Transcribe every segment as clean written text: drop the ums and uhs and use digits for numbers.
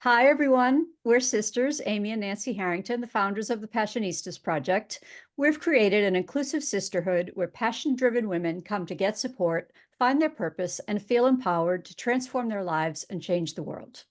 Hi, everyone. We're sisters, Amy and Nancy Harrington, the founders of the Passionistas Project. We've created an inclusive sisterhood where passion-driven women come to get support, find their purpose, and feel empowered to transform their lives and change the world.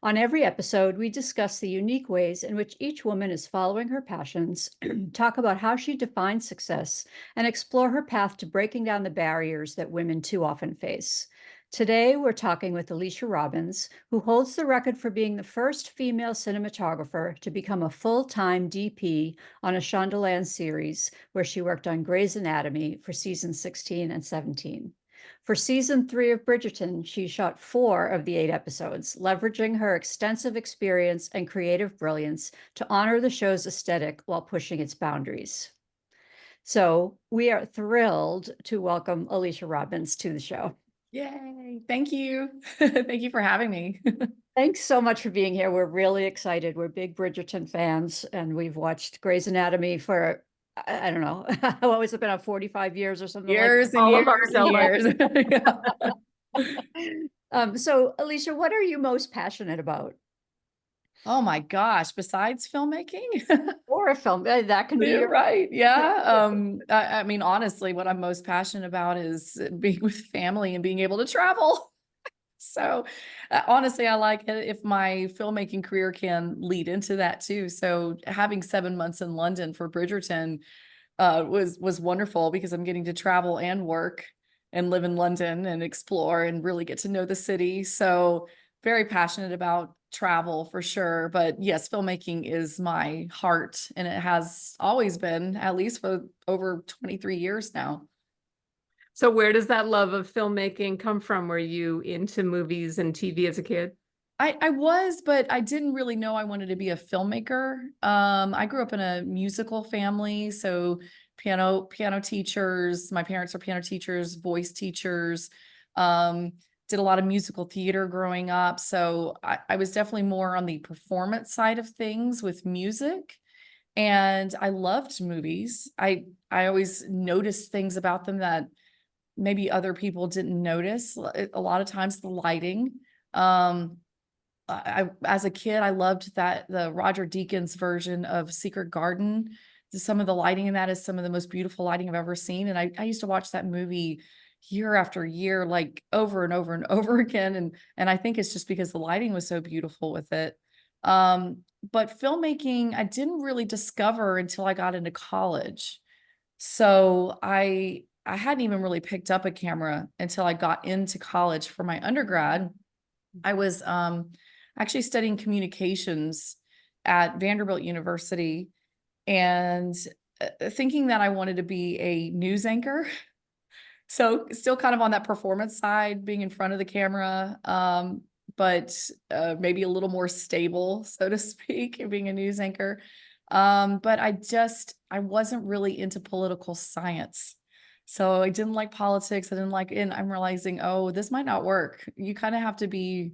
On every episode, we discuss the unique ways in which each woman is following her passions, talk about how she defines success, and explore her path to breaking down the barriers that women too often face. Today, we're talking with Alicia Robbins, who holds the record for being the first female cinematographer to become a full-time DP on a Shondaland series, where she worked on Grey's Anatomy for seasons 16 and 17. For season 3 of Bridgerton, she shot 4 of the 8 episodes, leveraging her extensive experience and creative brilliance to honor the show's aesthetic while pushing its boundaries. So we are thrilled to welcome Alicia Robbins to the show. Yay. Thank you. Thank you for having me. Thanks so much for being here. We're really excited. We're big Bridgerton fans, and we've watched Grey's Anatomy for, I don't know, what has it been, 45 years or something like Years and all of years our and lives. years. So, Alicia, what are you most passionate about? Oh my gosh, besides filmmaking? Or a film, that can be You're your right. Yeah. I mean, honestly, what I'm most passionate about is being with family and being able to travel. So, honestly, I like it if my filmmaking career can lead into that too. So, having 7 months in London for Bridgerton was wonderful because I'm getting to travel and work and live in London and explore and really get to know the city. So very passionate about travel for sure. But yes, filmmaking is my heart and it has always been, at least for over 23 years now. So where does that love of filmmaking come from? Were you into movies and TV as a kid? I was, but I didn't really know I wanted to be a filmmaker. I grew up in a musical family, so piano teachers. My parents are piano teachers, voice teachers. Did a lot of musical theater growing up, so I was definitely more on the performance side of things with music. And I loved movies. I always noticed things about them that maybe other people didn't notice. A lot of times the lighting. Um, as a kid, I loved that the Roger Deakins version of Secret Garden. Some of the lighting in that is some of the most beautiful lighting I've ever seen, and I used to watch that movie year after year, like, over and over and over again, and I think it's just because the lighting was so beautiful with it. But filmmaking, I didn't really discover until I got into college. So I hadn't even really picked up a camera until I got into college for my undergrad. I was actually studying communications at Vanderbilt University and thinking that I wanted to be a news anchor. So still kind of on that performance side, being in front of the camera, but maybe a little more stable, so to speak, in being a news anchor. But I wasn't really into political science. So I didn't like politics. I didn't like, and I'm realizing, oh, this might not work. You kind of have to be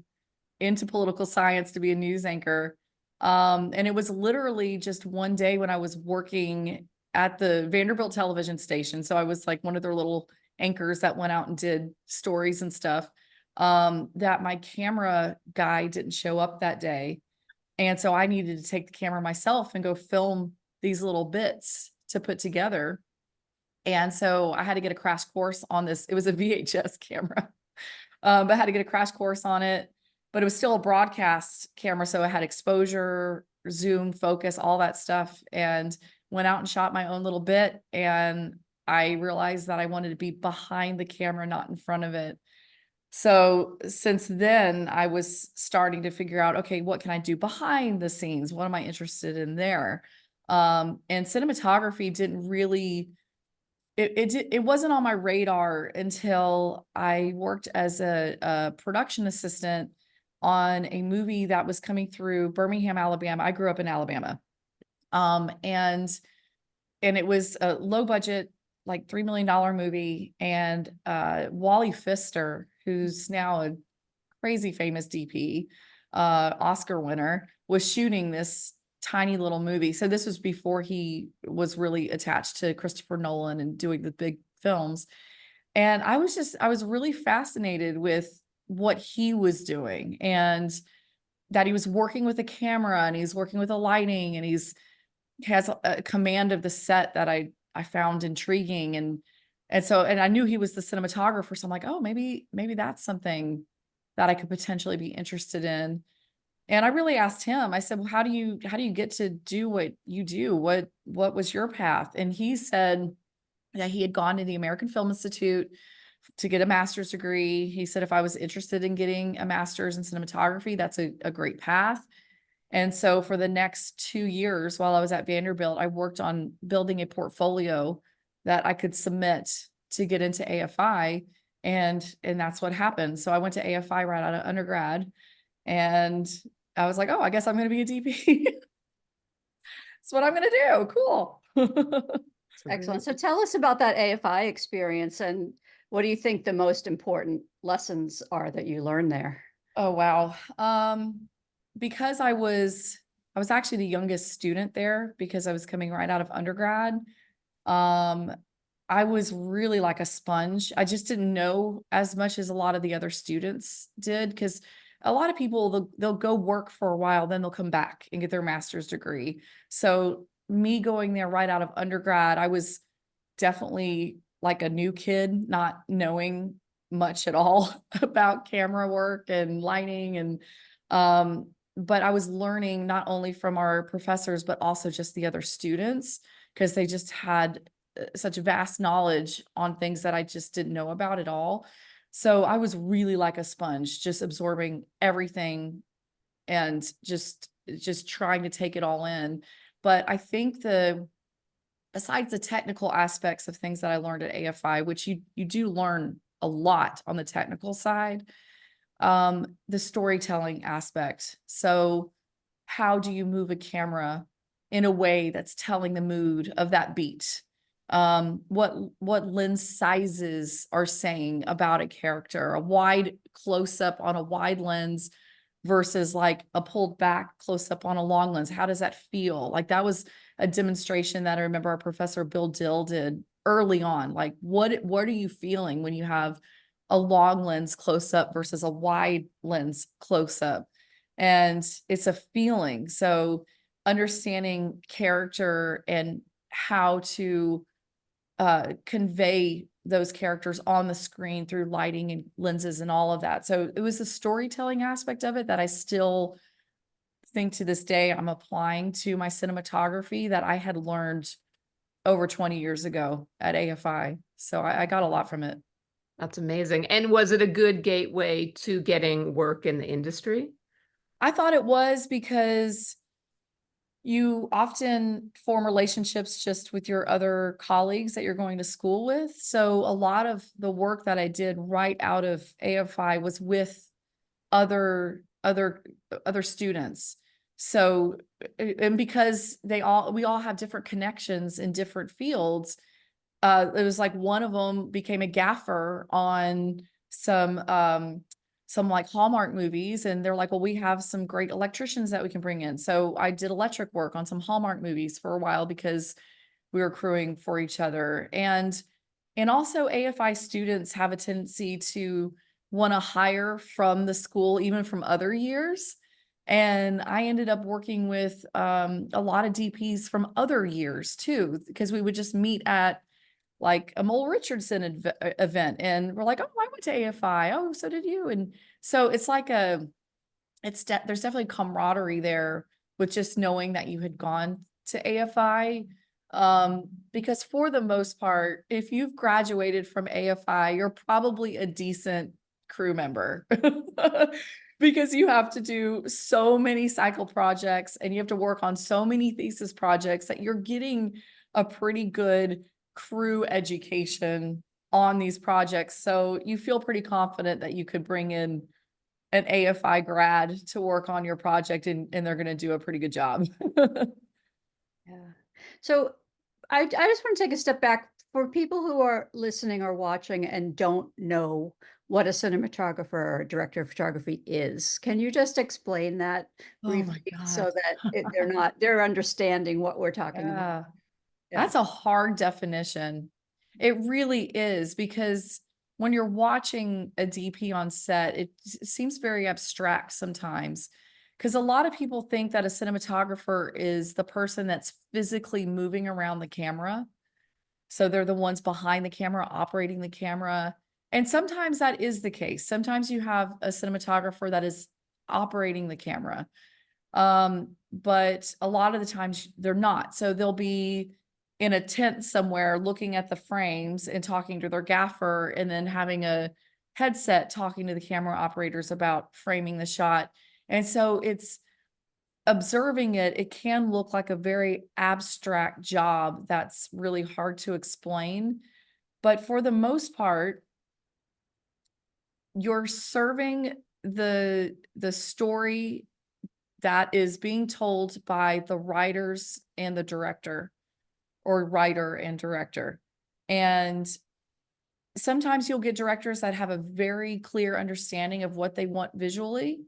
into political science to be a news anchor. And it was literally just one day when I was working at the Vanderbilt television station. So I was like one of their little anchors that went out and did stories and stuff. That my camera guy didn't show up that day. And so I needed to take the camera myself and go film these little bits to put together. And so I had to get a crash course on this. It was a VHS camera, but I had to get a crash course on it. But it was still a broadcast camera, so it had exposure, zoom, focus, all that stuff. And went out and shot my own little bit. And I realized that I wanted to be behind the camera, not in front of it. So since then, I was starting to figure out, okay, what can I do behind the scenes? What am I interested in there? And cinematography didn't really it wasn't on my radar until I worked as a production assistant on a movie that was coming through Birmingham, Alabama. I grew up in Alabama. Um, and and it was a low budget, like $3 million movie. And Wally Pfister, who's now a crazy famous DP, Oscar winner, was shooting this tiny little movie. So this was before he was really attached to Christopher Nolan and doing the big films. And I was really fascinated with what he was doing. And that he was working with a camera and he's working with the lighting and he has a command of the set that I found intriguing. And I knew he was the cinematographer. So I'm like, oh, maybe that's something that I could potentially be interested in. And I really asked him, I said, well, how do you get to do what you do? What was your path? And he said that he had gone to the American Film Institute to get a master's degree. He said, if I was interested in getting a master's in cinematography, that's a great path. And so for the next 2 years while I was at Vanderbilt, I worked on building a portfolio that I could submit to get into AFI. And that's what happened. So I went to AFI right out of undergrad, and I was like, oh, I guess I'm going to be a DP. That's what I'm going to do. Cool. Excellent. So tell us about that AFI experience, and what do you think the most important lessons are that you learned there? Oh, wow. Because I was actually the youngest student there because I was coming right out of undergrad. Um, I was really like a sponge. I just didn't know as much as a lot of the other students did, because a lot of people, they'll go work for a while, then they'll come back and get their master's degree. So me going there right out of undergrad, I was definitely like a new kid, not knowing much at all about camera work and lighting. But I was learning not only from our professors, but also just the other students, because they just had such vast knowledge on things that I just didn't know about at all. So I was really like a sponge, just absorbing everything and just trying to take it all in. But I think besides the technical aspects of things that I learned at AFI, which you do learn a lot on the technical side, the storytelling aspect. So how do you move a camera in a way that's telling the mood of that beat? What lens sizes are saying about a character, a wide close up on a wide lens versus like a pulled back close up on a long lens. How does that feel? Like that was a demonstration that I remember our professor Bill Dill did early on. Like what are you feeling when you have a long lens close up versus a wide lens close up? And it's a feeling. So understanding character and how to convey those characters on the screen through lighting and lenses and all of that. So it was the storytelling aspect of it that I still think to this day I'm applying to my cinematography that I had learned over 20 years ago at AFI. So I got a lot from it. That's amazing. And was it a good gateway to getting work in the industry? I thought it was, because you often form relationships just with your other colleagues that you're going to school with. So a lot of the work that I did right out of AFI was with other students. So, and because we all have different connections in different fields, it was like one of them became a gaffer on some like Hallmark movies, and they're like, well, we have some great electricians that we can bring in. So I did electric work on some Hallmark movies for a while because we were crewing for each other. And also AFI students have a tendency to want to hire from the school, even from other years. And I ended up working with a lot of DPs from other years too, because we would just meet at like a Mole Richardson event, and we're like, oh, I went to AFI. Oh, so did you? And so it's like there's definitely camaraderie there with just knowing that you had gone to AFI. Because for the most part, if you've graduated from AFI, you're probably a decent crew member because you have to do so many cycle projects and you have to work on so many thesis projects that you're getting a pretty good crew education on these projects. So you feel pretty confident that you could bring in an AFI grad to work on your project, and they're going to do a pretty good job. Yeah. So I just want to take a step back for people who are listening or watching and don't know what a cinematographer or a director of photography is. Can you just explain that Oh my briefly God. so that they're understanding what we're talking about? Yeah. Yeah. That's a hard definition. It really is, because when you're watching a DP on set, it seems very abstract sometimes. Because a lot of people think that a cinematographer is the person that's physically moving around the camera. So they're the ones behind the camera, operating the camera. And sometimes that is the case. Sometimes you have a cinematographer that is operating the camera. But a lot of the times they're not. So they'll be in a tent somewhere looking at the frames and talking to their gaffer, and then having a headset talking to the camera operators about framing the shot. And so it's observing it, it can look like a very abstract job that's really hard to explain. But for the most part, you're serving the story that is being told by the writers and the director, or writer and director. And sometimes you'll get directors that have a very clear understanding of what they want visually,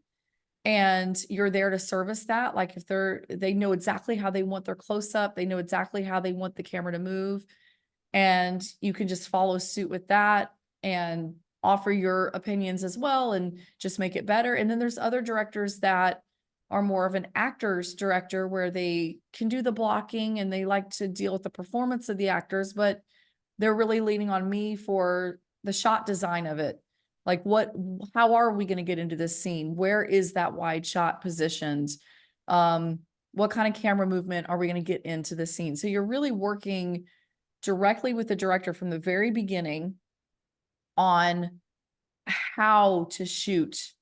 and you're there to service that. Like if they know exactly how they want their close up, they know exactly how they want the camera to move, and you can just follow suit with that and offer your opinions as well and just make it better. And then there's other directors that are more of an actor's director, where they can do the blocking and they like to deal with the performance of the actors, but they're really leaning on me for the shot design of it. Like how are we going to get into this scene? Where is that wide shot positioned? What kind of camera movement are we going to get into the scene? So you're really working directly with the director from the very beginning on how to shoot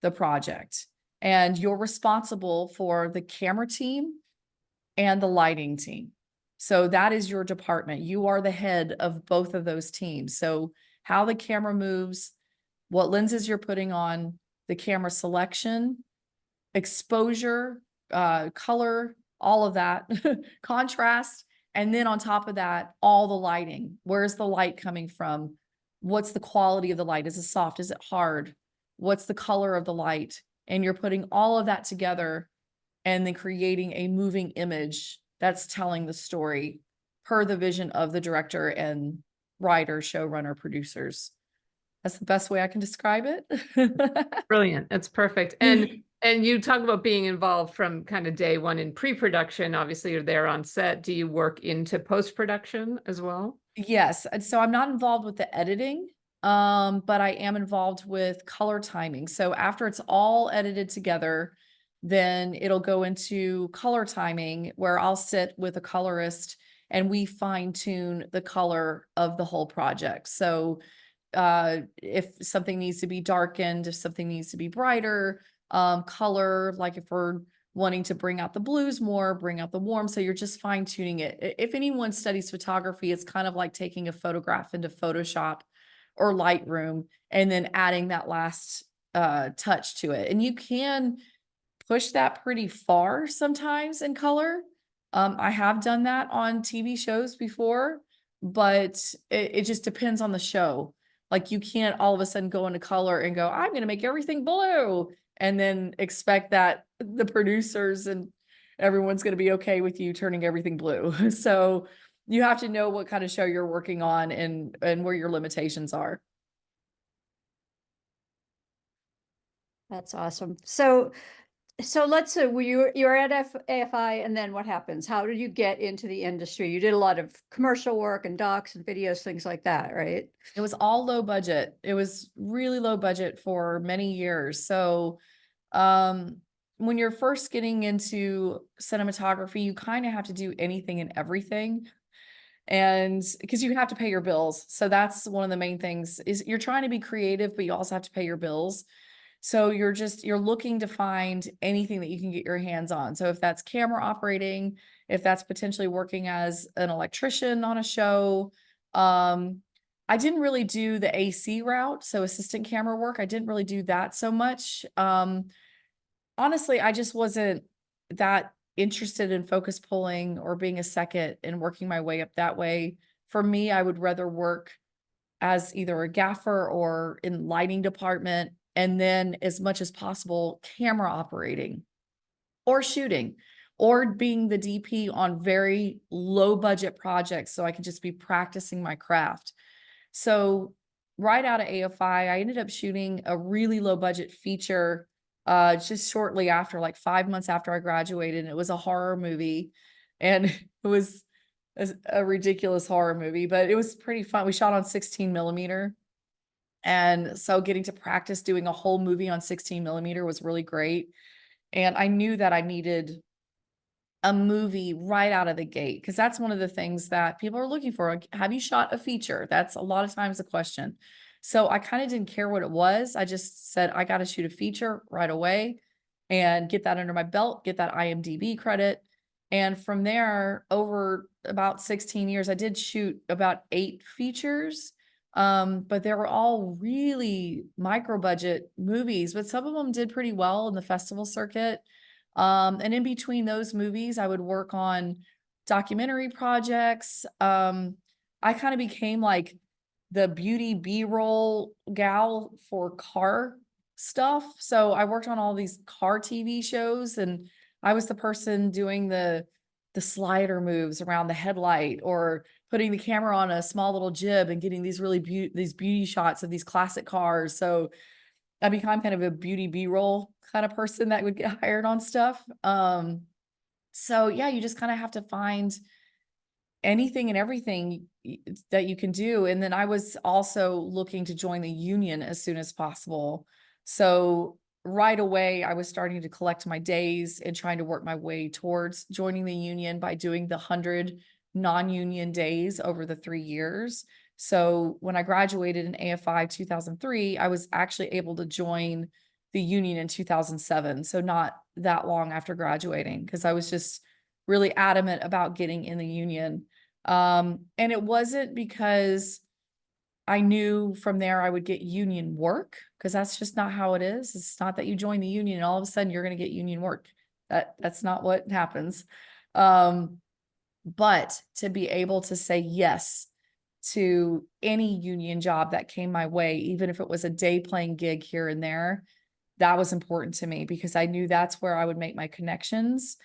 the project. And you're responsible for the camera team and the lighting team. So that is your department. You are the head of both of those teams. So how the camera moves, what lenses you're putting on, the camera selection, exposure, color, all of that, contrast. And then on top of that, all the lighting. Where's the light coming from? What's the quality of the light? Is it soft? Is it hard? What's the color of the light? And you're putting all of that together and then creating a moving image that's telling the story per the vision of the director and writer, showrunner, producers. That's the best way I can describe it. Brilliant. That's perfect. And you talk about being involved from kind of day one in pre-production. Obviously, you're there on set. Do you work into post-production as well? Yes. And so I'm not involved with the editing, but I am involved with color timing. So after it's all edited together, then it'll go into color timing, where I'll sit with a colorist and we fine tune the color of the whole project. So if something needs to be darkened, if something needs to be brighter, color, like if we're wanting to bring out the blues more, bring out the warm. So you're just fine tuning it. If anyone studies photography, it's kind of like taking a photograph into Photoshop or Lightroom and then adding that last touch to it. And you can push that pretty far sometimes in color. I have done that on TV shows before, but it just depends on the show. Like you can't all of a sudden go into color and go, I'm going to make everything blue, and then expect that the producers and everyone's going to be okay with you turning everything blue. So you have to know what kind of show you're working on and where your limitations are. That's awesome. So let's say you're at AFI, and then what happens? How did you get into the industry? You did a lot of commercial work and docs and videos, things like that, right? It was all low budget. It was really low budget for many years. So when you're first getting into cinematography, you kind of have to do anything and everything. And because you have to pay your bills. So that's one of the main things, is you're trying to be creative, but you also have to pay your bills. So you're looking to find anything that you can get your hands on. So if that's camera operating, if that's potentially working as an electrician on a show. I didn't really do the AC route, so assistant camera work. I didn't really do that so much. Honestly, I just wasn't that interested in focus pulling or being a second and working my way up that way. For me, I would rather work as either a gaffer or in lighting department, and then as much as possible, camera operating or shooting or being the DP on very low budget projects, so I could just be practicing my craft. So right out of AFI, I ended up shooting a really low budget feature just shortly after, like 5 months after I graduated, and it was a horror movie, and it was a ridiculous horror movie, but it was pretty fun. We shot on 16 millimeter. And so getting to practice doing a whole movie on 16 millimeter was really great. And I knew that I needed a movie right out of the gate, because that's one of the things that people are looking for. Like, have you shot a feature? That's a lot of times a question. So I kind of didn't care what it was. I just said, I got to shoot a feature right away and get that under my belt, get that IMDb credit. And from there, over about 16 years, I did shoot about 8 features. But they were all really micro budget movies, but some of them did pretty well in the festival circuit. And in between those movies, I would work on documentary projects. I kind of became like the beauty B-roll gal for car stuff. So I worked on all these car TV shows, and I was the person doing the slider moves around the headlight, or putting the camera on a small little jib and getting these really these beauty shots of these classic cars. So I become kind of a beauty B-roll kind of person that would get hired on stuff. So yeah, you just kind of have to find anything and everything that you can do. And then I was also looking to join the union as soon as possible. So right away, I was starting to collect my days and trying to work my way towards joining the union by doing the 100 non-union days over the 3 years. So when I graduated in AFI 2003, I was actually able to join the union in 2007. So not that long after graduating, because I was just really adamant about getting in the union. And it wasn't because I knew from there I would get union work, because that's just not how it is. It's not that you join the union and all of a sudden you're going to get union work. That's not what happens. But to be able to say yes to any union job that came my way, even if it was a day playing gig here and there, that was important to me, because I knew that's where I would make my connections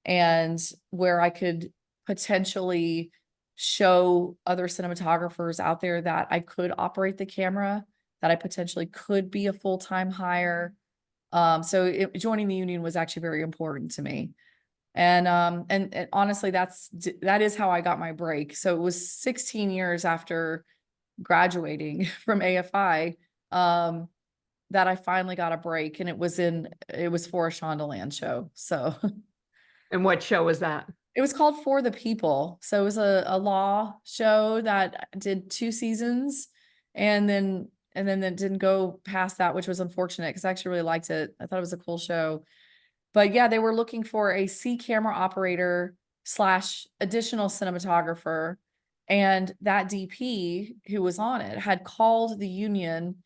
and where I could potentially show other cinematographers out there that I could operate the camera, that I potentially could be a full-time hire. So joining the union was actually very important to me. And honestly, that is how I got my break. So it was 16 years after graduating from AFI, that I finally got a break, and it was for a Shondaland show. So And what show was that? it was called For the People. So it was a law show that did 2 seasons, and then it didn't go past that, which was unfortunate, because I actually really liked it. I thought it was a cool show. But yeah, they were looking for a C camera operator / additional cinematographer. And that DP who was on it had called the union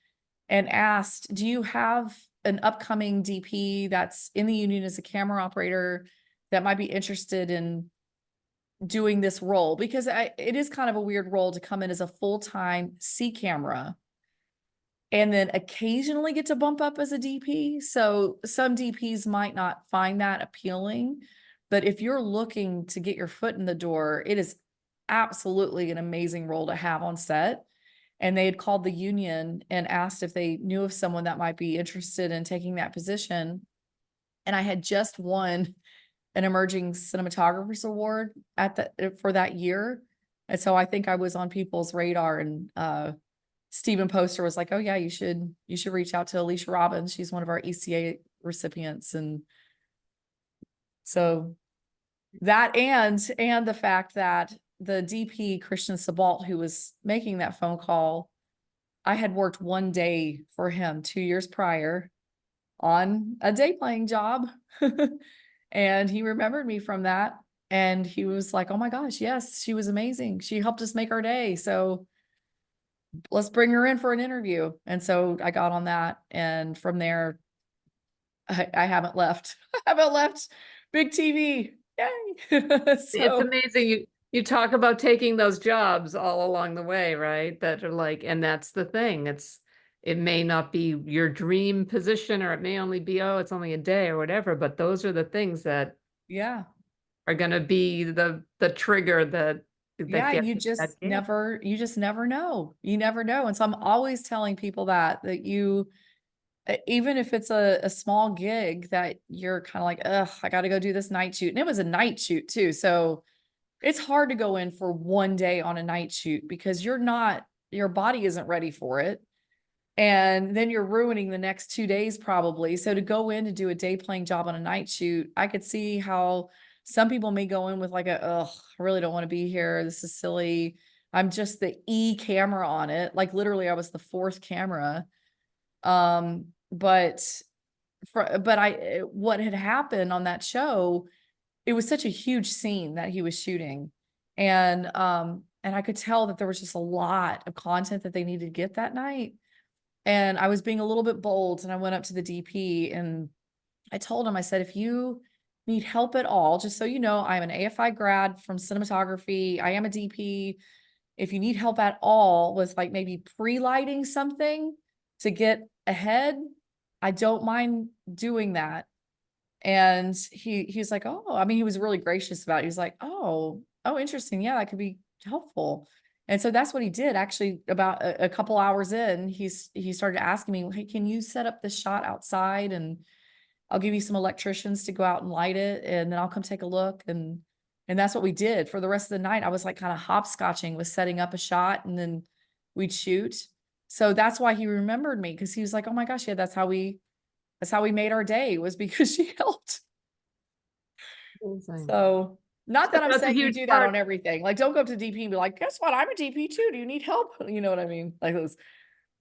and asked, do you have an upcoming DP that's in the union as a camera operator that might be interested in doing this role? Because it is kind of a weird role to come in as a full-time C camera and then occasionally get to bump up as a DP. So some DPs might not find that appealing, but if you're looking to get your foot in the door, it is absolutely an amazing role to have on set. And they had called the union and asked if they knew of someone that might be interested in taking that position. And I had just won an Emerging Cinematographers Award for that year. And so I think I was on people's radar, and Stephen Poster was like, oh yeah, you should reach out to Alicia Robbins. She's one of our ECA recipients. And so that, and the fact that the DP, Christian Sabalt, who was making that phone call, I had worked 1 day for him 2 years prior on a day playing job. And he remembered me from that. And he was like, oh my gosh, yes, she was amazing. She helped us make our day. So let's bring her in for an interview. And so I got on that. And from there, I haven't left. I haven't left big TV. Yay. It's So amazing. You talk about taking those jobs all along the way, right? That are like, and that's the thing. It may not be your dream position, or it may only be, oh, it's only a day or whatever, but those are the things that yeah. are going to be the trigger that Yeah, gets you you that just gig. never know. You never know. And so I'm always telling people that you even if it's a small gig that you're kind of like, ugh, I got to go do this night shoot. And it was a night shoot too. So it's hard to go in for one day on a night shoot because your body isn't ready for it. And then you're ruining the next 2 days probably. So to go in to do a day playing job on a night shoot, I could see how some people may go in with like I really don't want to be here. This is silly. I'm just the E camera on it. Like literally I was the fourth camera. But what had happened on that show, it was such a huge scene that he was shooting. And I could tell that there was just a lot of content that they needed to get that night. And I was being a little bit bold, and I went up to the DP and I told him, I said, if you need help at all, just so you know, I'm an AFI grad from cinematography. I am a DP. If you need help at all with like maybe pre-lighting something to get ahead, I don't mind doing that. And he's like, oh, I mean, he was really gracious about it. He was like, oh, interesting. Yeah, that could be helpful. And so that's what he did. Actually, about a couple hours in, he started asking me, hey, can you set up this shot outside and I'll give you some electricians to go out and light it, and then I'll come take a look. And that's what we did for the rest of the night. I was like kind of hopscotching with setting up a shot, and then we'd shoot. So that's why he remembered me, because he was like, oh my gosh, yeah, that's how we made our day, was because she helped. Amazing. So not that I'm That's a saying you huge do that part. on everything. Like, don't go up to DP and be like, guess what? I'm a DP too. Do you need help? You know what I mean? Like those,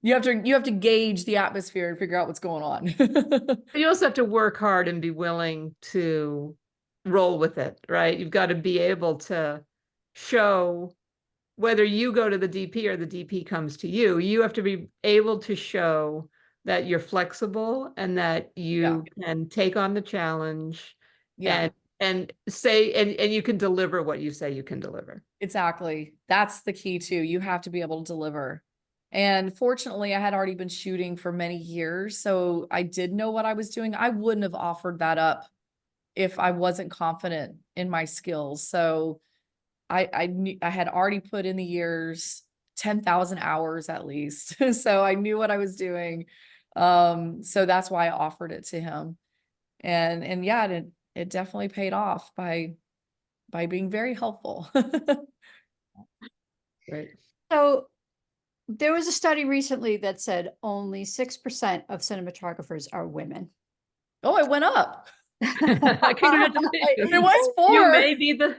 you have to gauge the atmosphere and figure out what's going on. You also have to work hard and be willing to roll with it, right? You've got to be able to show, whether you go to the DP or the DP comes to you have to be able to show that you're flexible and that Yeah. you can take on the challenge Yeah. and say, and you can deliver what you say you can deliver. Exactly. That's the key too. You have to be able to deliver. And fortunately, I had already been shooting for many years, so I did know what I was doing. I wouldn't have offered that up if I wasn't confident in my skills. So I knew I had already put in the years, 10,000 hours at least. So I knew what I was doing. So that's why I offered it to him. And yeah, it definitely paid off by being very helpful. Right. So there was a study recently that said only 6% of cinematographers are women. Oh, it went up. Congratulations. It was You 4. may be the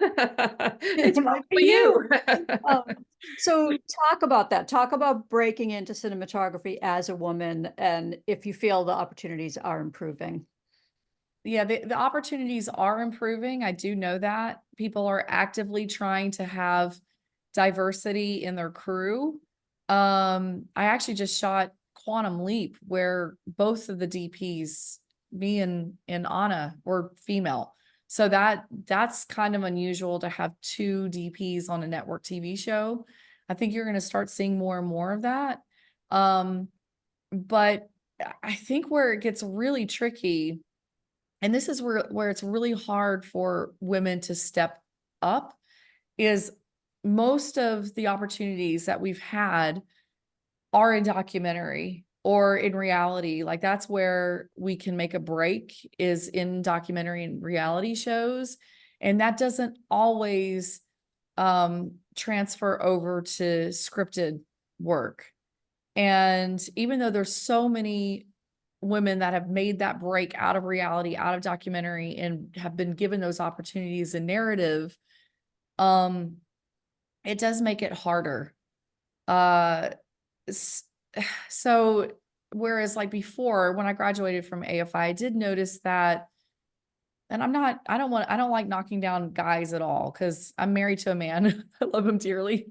it's It might probably be you. So talk about that. Talk about breaking into cinematography as a woman, and if you feel the opportunities are improving. Yeah, the opportunities are improving. I do know that. People are actively trying to have diversity in their crew. I actually just shot Quantum Leap, where both of the DPs, me and Anna, were female. So that's kind of unusual to have 2 DPs on a network TV show. I think you're going to start seeing more and more of that. But I think where it gets really tricky, and this is where it's really hard for women to step up, is most of the opportunities that we've had are in documentary or in reality. Like that's where we can make a break, is in documentary and reality shows. And that doesn't always transfer over to scripted work. And even though there's so many women that have made that break out of reality, out of documentary, and have been given those opportunities in narrative, it does make it harder. S- so whereas like before, when I graduated from AFI, I did notice that, and I don't like knocking down guys at all, because I'm married to a man. I love him dearly.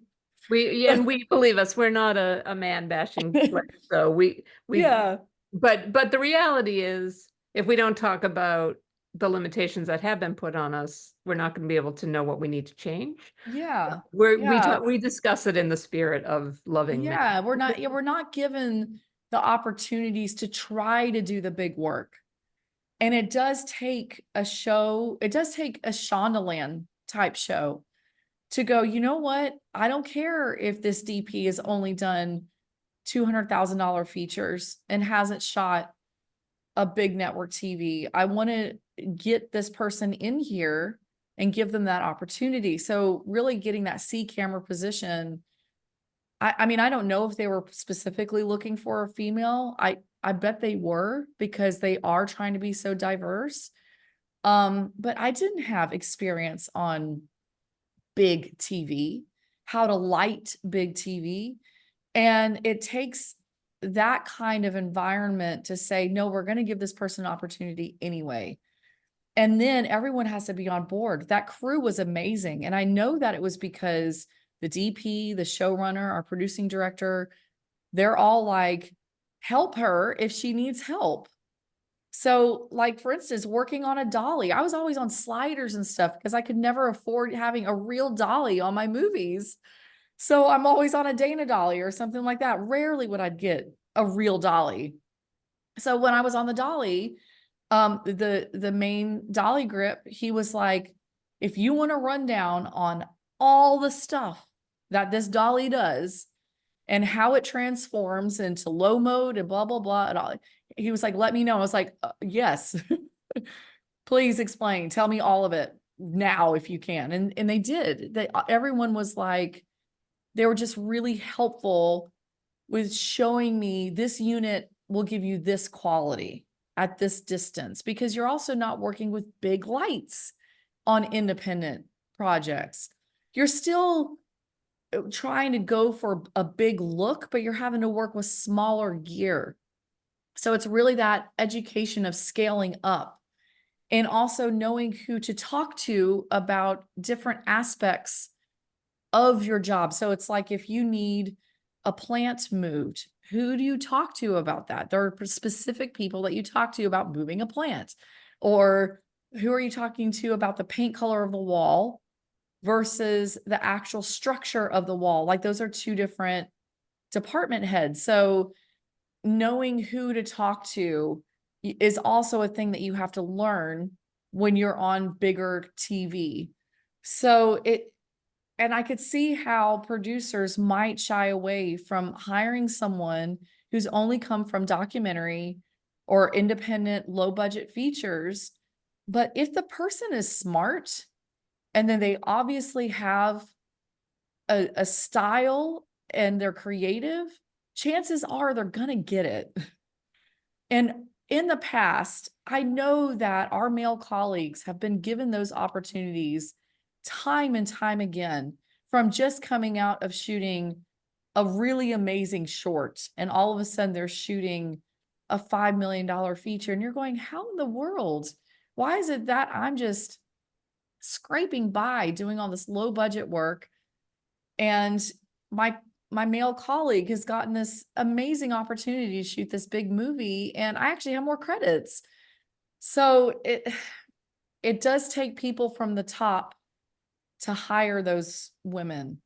We believe us, we're not a man bashing place. So we Yeah. but the reality is, if we don't talk about the limitations that have been put on us, we're not going to be able to know what we need to change. Yeah. We discuss it in the spirit of loving men. Yeah, we're not given the opportunities to try to do the big work. And it does take a Shondaland type show to go, you know what? I don't care if this DP has only done $200,000 features and hasn't shot a big network TV. I want to get this person in here and give them that opportunity. So really getting that C camera position. I mean, I don't know if they were specifically looking for a female. I bet they were, because they are trying to be so diverse. But I didn't have experience on big TV, how to light big TV. And it takes that kind of environment to say, no, we're going to give this person an opportunity anyway. And then everyone has to be on board. That crew was amazing. And I know that it was because the DP, the showrunner, our producing director, they're all like, help her if she needs help. So, like, for instance, working on a dolly, I was always on sliders and stuff because I could never afford having a real dolly on my movies. So I'm always on a Dana dolly or something like that. Rarely would I get a real dolly. So when I was on the dolly, the main dolly grip, he was like, if you want to run down on all the stuff that this dolly does and how it transforms into low mode and blah, blah, blah, and all, he was like, let me know. I was like, yes, please explain. Tell me all of it now if you can. And they did. Everyone was like, they were just really helpful with showing me this unit will give you this quality at this distance, because you're also not working with big lights on independent projects. You're still trying to go for a big look, but you're having to work with smaller gear. So it's really that education of scaling up and also knowing who to talk to about different aspects of your job. So it's like, if you need a plant moved, who do you talk to about that? There are specific people that you talk to about moving a plant. Or who are you talking to about the paint color of the wall versus the actual structure of the wall? Like, those are two different department heads. So knowing who to talk to is also a thing that you have to learn when you're on bigger TV. So and I could see how producers might shy away from hiring someone who's only come from documentary or independent low budget features. But if the person is smart and then they obviously have a style and they're creative, chances are they're going to get it. And in the past, I know that our male colleagues have been given those opportunities time and time again, from just coming out of shooting a really amazing short, and all of a sudden they're shooting a $5 million feature, and you're going, how in the world? Why is it that I'm just scraping by doing all this low budget work, and my male colleague has gotten this amazing opportunity to shoot this big movie, and I actually have more credits? So it does take people from the top to hire those women.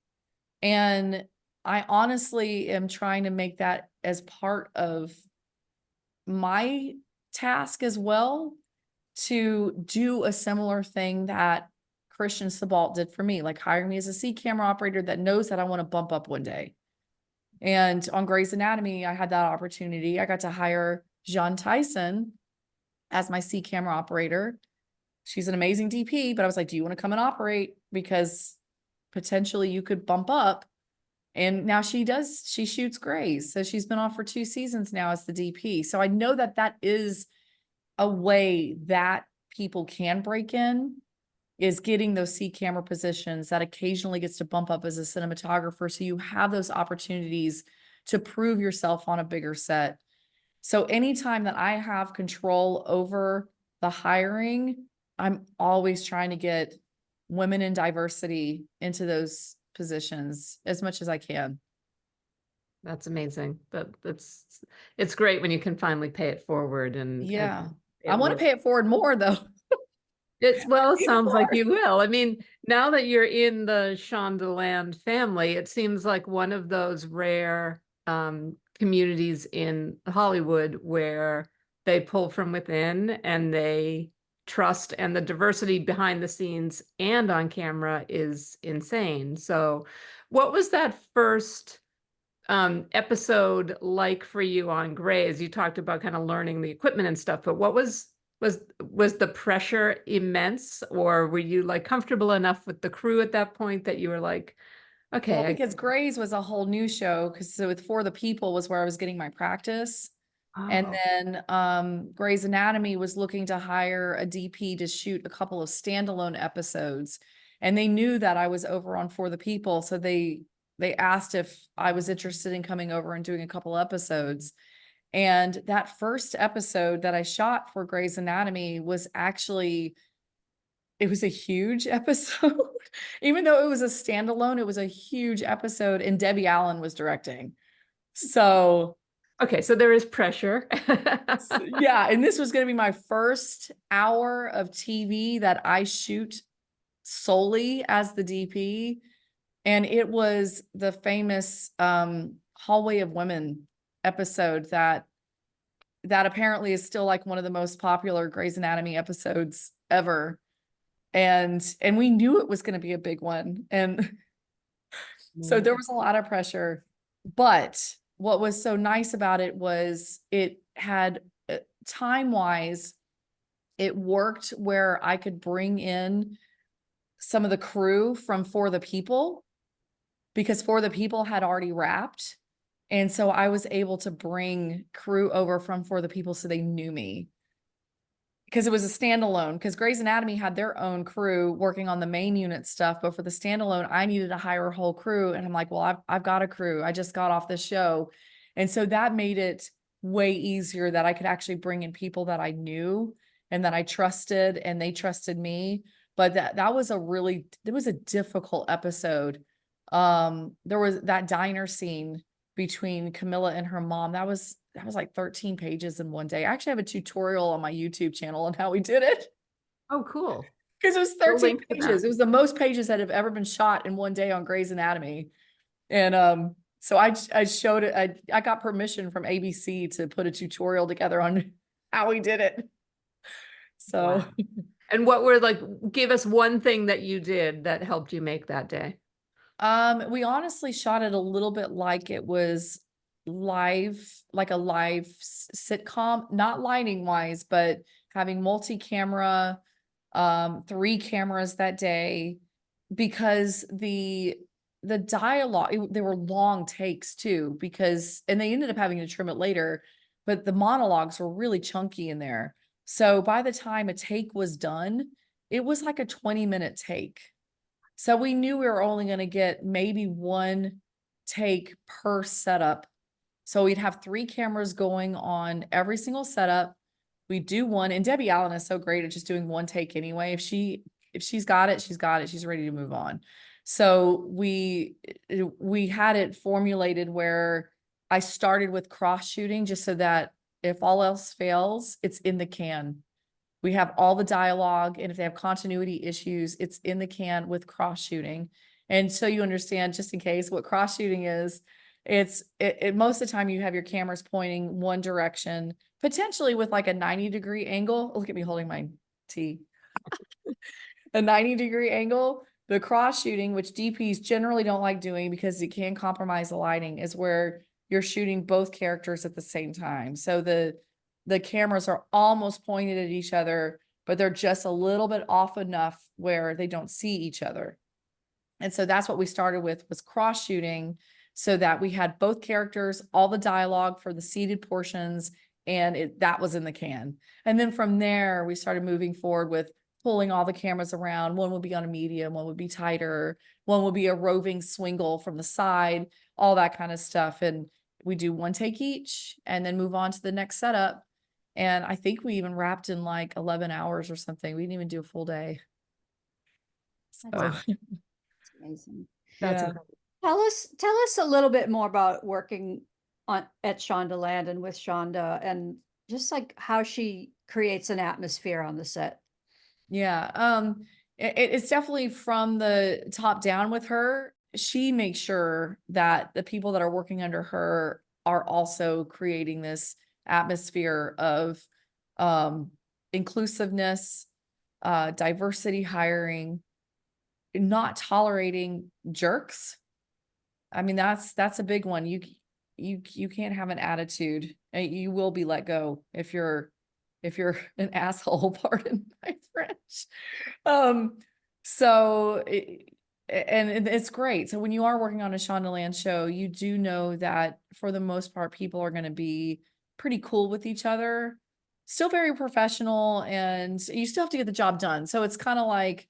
And I honestly am trying to make that as part of my task as well, to do a similar thing that Christian Sabalt did for me, like hiring me as a C camera operator that knows that I want to bump up one day. And on Grey's Anatomy, I had that opportunity. I got to hire Jean Tyson as my C camera operator. She's an amazing DP, but I was like, do you want to come and operate? Because potentially you could bump up. And now she shoots Grey's. So she's been on for 2 seasons now as the DP. So I know that that is a way that people can break in, is getting those C camera positions that occasionally gets to bump up as a cinematographer. So you have those opportunities to prove yourself on a bigger set. So anytime that I have control over the hiring, I'm always trying to get women in diversity into those positions as much as I can. That's amazing. It's great when you can finally pay it forward. And Yeah. it I want to will- pay it forward more though. It Even sounds like more. you will. I mean, now that you're in the Shondaland family, it seems like one of those rare communities in Hollywood where they pull from within and they trust, and the diversity behind the scenes and on camera is insane. So what was that first episode like for you on Grey's? You talked about kind of learning the equipment and stuff, but what was the pressure immense, or were you like comfortable enough with the crew at that point that you were like, okay, Well, because Grey's was a whole new show, because so with For the People was where I was getting my practice. And oh, then Grey's Anatomy was looking to hire a DP to shoot a couple of standalone episodes. And they knew that I was over on For the People. So they asked if I was interested in coming over and doing a couple episodes. And that first episode that I shot for Grey's Anatomy was actually, it was a huge episode. Even though it was a standalone, it was a huge episode, and Debbie Allen was directing. So okay, so there is pressure. yeah, and this was going to be my first hour of TV that I shoot solely as the DP. And it was the famous Hallway of Women episode that apparently is still like one of the most popular Grey's Anatomy episodes ever. And we knew it was going to be a big one. And so there was a lot of pressure. But what was so nice about it was it had time-wise, it worked where I could bring in some of the crew from For the People, because For the People had already wrapped. And so I was able to bring crew over from For the People so they knew me. Because it was a standalone, because Grey's Anatomy had their own crew working on the main unit stuff, but for the standalone, I needed to hire a whole crew. And I'm like, well, I've got a crew. I just got off this show. And so that made it way easier that I could actually bring in people that I knew and that I trusted, and they trusted me. But that was it was a difficult episode. There was that diner scene between Camilla and her mom. That was like 13 pages in one day. I actually have a tutorial on my YouTube channel on how we did it, Oh, cool. because it was We'll 13 link to pages. that. It was the most pages that have ever been shot in one day on Grey's Anatomy. And so I showed it. I got permission from ABC to put a tutorial together on how we did it. So Wow. And what were like, give us one thing that you did that helped you make that day. we honestly shot it a little bit like it was live, like a live sitcom, not lighting wise, but having multi-camera, 3 cameras that day, because the dialogue, there were long takes too, because, and they ended up having to trim it later, but the monologues were really chunky in there. So by the time a take was done, it was like a 20-minute take. So we knew we were only going to get maybe 1 take per setup. So we'd have 3 cameras going on every single setup. We do one, and Debbie Allen is so great at just doing 1 take anyway. If she's got it, she's got it. She's ready to move on. So we had it formulated where I started with cross shooting, just so that if all else fails, it's in the can. We have all the dialogue, and if they have continuity issues, it's in the can with cross shooting. And so you understand, just in case, what cross shooting is. Most of the time you have your cameras pointing one direction, potentially with like a 90-degree angle. Look at me holding my tea. A 90-degree angle. The cross shooting, which DPs generally don't like doing because it can compromise the lighting, is where you're shooting both characters at the same time. So the cameras are almost pointed at each other, but they're just a little bit off enough where they don't see each other. And so that's what we started with, was cross shooting, so that we had both characters, all the dialogue for the seated portions, and that was in the can. And then from there, we started moving forward with pulling all the cameras around. One would be on a medium, one would be tighter, one would be a roving swingle from the side, all that kind of stuff. And we do 1 take each and then move on to the next setup. And I think we even wrapped in like 11 hours or something. We didn't even do a full day. So, That's amazing. That's yeah. incredible. Tell us a little bit more about working at Shondaland and with Shonda, and just like how she creates an atmosphere on the set. Yeah. It's definitely from the top down with her. She makes sure that the people that are working under her are also creating this atmosphere of inclusiveness, diversity hiring, not tolerating jerks. I mean, that's a big one. You can't have an attitude. You will be let go if you're an asshole, pardon my French. Um, so and it's great. So when you are working on a Shondaland show, you do know that for the most part, people are going to be pretty cool with each other, still very professional, and you still have to get the job done. So it's kind of like,